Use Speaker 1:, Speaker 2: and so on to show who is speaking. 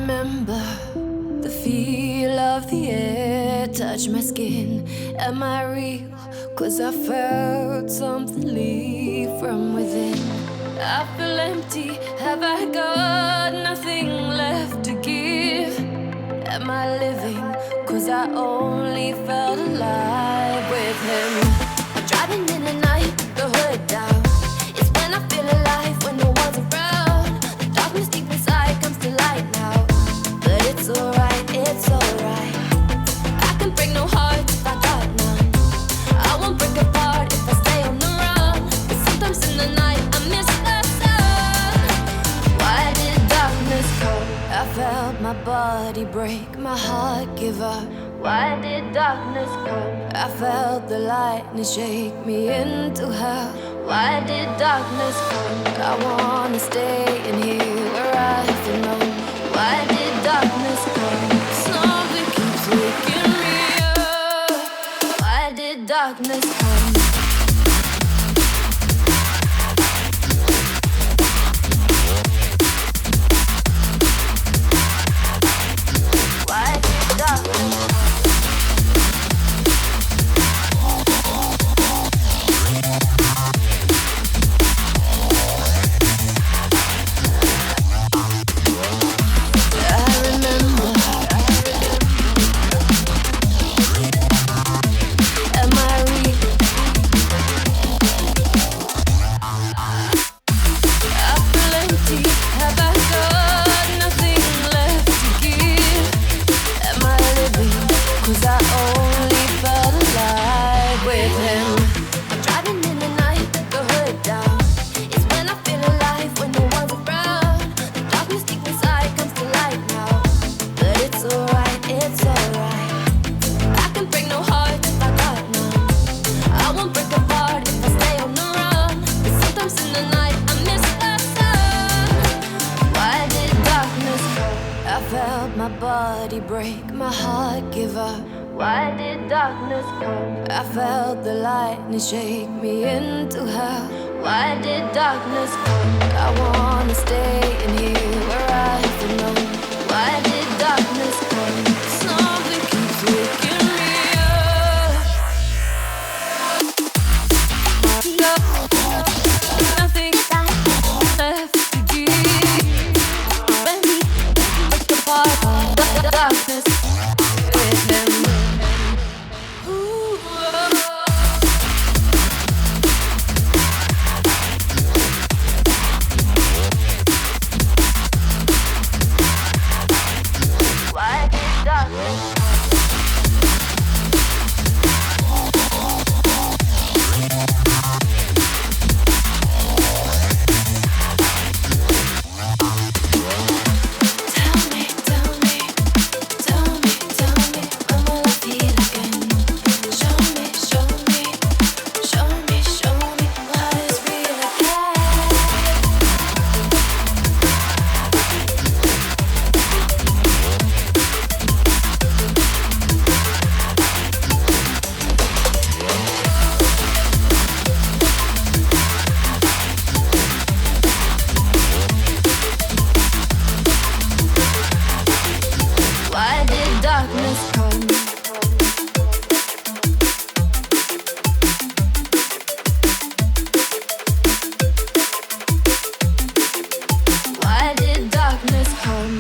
Speaker 1: remember the feel of the air touch my skin. Am I real? 'Cause I felt something leave from within. I feel empty. Have I got nothing left to give? Am I living? 'Cause I only felt alive with him. I'm driving in the night, the hood down. It's when I feel alive, when no one's around. The darkness deep inside comes to light now. But it's alright, it's alright. I can break no heart if I got none. I won't break apart if I stay on the run. But sometimes in the night I miss the sun. Why did darkness come? I felt my body break, my heart give up. Why did darkness come? I felt the lightning shake me into hell. Why did darkness come? I wanna stay in here where I feel known. Why did darkness come? Something keeps waking me up. Why did darkness come? Why did darkness come? My body break, my heart give up. Why did darkness come? I felt the lightning shake me into hell. Why did darkness come? I wanna stay in here where I feel known. Why did darkness come? Something keeps waking me up. Nothing left to give. When we break apart, darkness with him. Ooh. Why did darkness come? Why did darkness come? Why did darkness come?